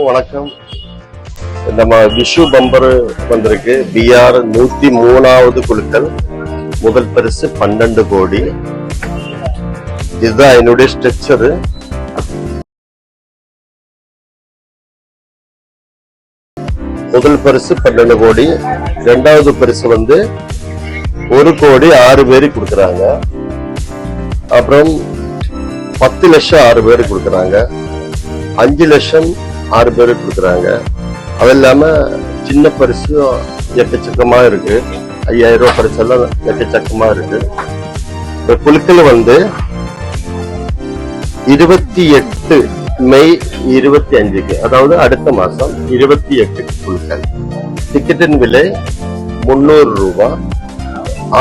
வணக்கம். நம்ம விஷு பம்பர் வந்திருக்கு. பிஆர் 103வது குழுக்கள். முதல் பரிசு 12 கோடி. இதுதான் என்னுடைய ஸ்ட்ரக்சரு. முதல் பரிசு 12 கோடி. இரண்டாவது பரிசு 1 கோடி 6 பேருக்கு கொடுக்குறாங்க. அப்புறம் 10 லட்சம் 6 பேருக்கு கொடுக்குறாங்க. 5 லட்சம் 6 பேருக்கு கொடுக்குறாங்க. அது இல்லாம சின்ன பரிசு எக்கச்சக்கமா இருக்கு. 5000 ரூபாய் பரிசு எல்லாம் எக்கச்சக்கமா இருக்கு. இந்த குழுக்கள் 28 மே 25க்கு, அதாவது அடுத்த மாசம் 28 குழுக்கள். டிக்கெட்டின் விலை 300 ரூபாய்.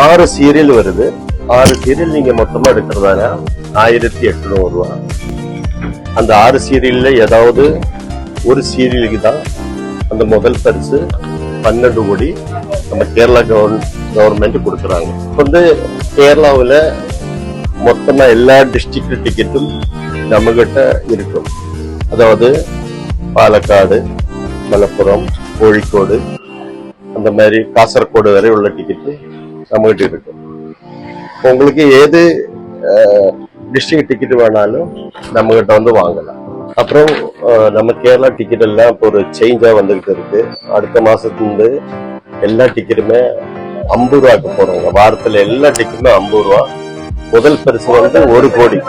6 சீரியல் வருது. 6 சீரியல் நீங்க மொத்தமா எடுக்கிறதால 1800 ரூபாய். அந்த 6 சீரியல்ல ஏதாவது ஒரு சீரியலுக்கு தான் அந்த முதல் பரிசு 12 கோடி நம்ம கேரளா கவர்மெண்ட் கொடுக்குறாங்க. கேரளாவில் மொத்தமா எல்லா டிஸ்ட்ரிக்ட் டிக்கெட்டும் நம்ம கிட்ட இருக்கும். அதாவது பாலக்காடு, மலப்புரம், கோழிக்கோடு, அந்த மாதிரி காசர்கோடு வரை உள்ள டிக்கெட்டு நம்ம கிட்ட இருக்கும். உங்களுக்கு ஏது டிஸ்ட்ரிக்ட் டிக்கெட் வேணாலும் நம்ம கிட்ட வாங்கலாம். அப்புறம் நம்ம கேரளா டிக்கெட் எல்லாம் இப்போ ஒரு சேஞ்சா வந்துகிட்டு இருக்கு. அடுத்த மாசத்துலேருந்து எல்லா டிக்கெட்டுமே 50 ரூபாய்க்கு போறோங்க. வாரத்துல எல்லா டிக்கெட்டுமே 50 ரூபா. முதல் பரிசு 1 கோடி.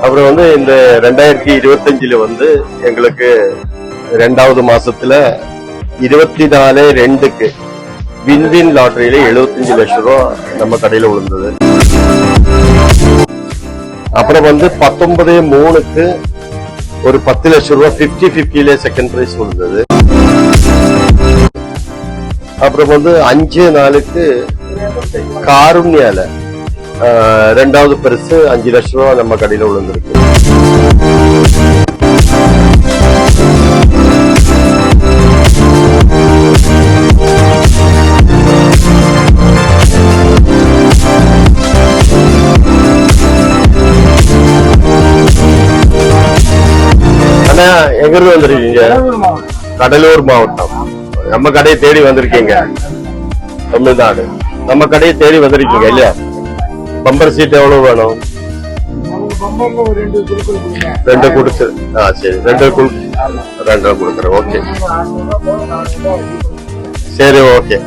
அப்புறம் இந்த 2025ல எங்களுக்கு 2வது மாசத்துல 24/2க்கு வின்வின் லாட்டரியில 75 லட்சம் ரூபாய் நம்ம கடையில விழுந்தது. அப்புறம் 19/3க்கு ஒரு 10 லட்சம் ரூபாய் 50-50ல செகண்ட் பிரைஸ் விழுந்தது. அப்புறம் 5/4க்கு காருண்யால 2வது பரிசு 5 லட்சம் ரூபாய் நம்ம கடையில விழுந்திருக்கு. ஆனா எங்கிருந்து வந்திருக்கீங்க? கடலூர் மாவட்டம். நம்ம கடையை தேடி வந்திருக்கீங்க. தமிழ்நாடு. நம்ம கடையை தேடி வந்திருக்கீங்க இல்லையா? பம்பர் சீட் எவ்வளவு வேணும்? 2 கொடுத்து. சரி, 2 கொடுக்குறேன். ஓகே, சரி, ஓகே.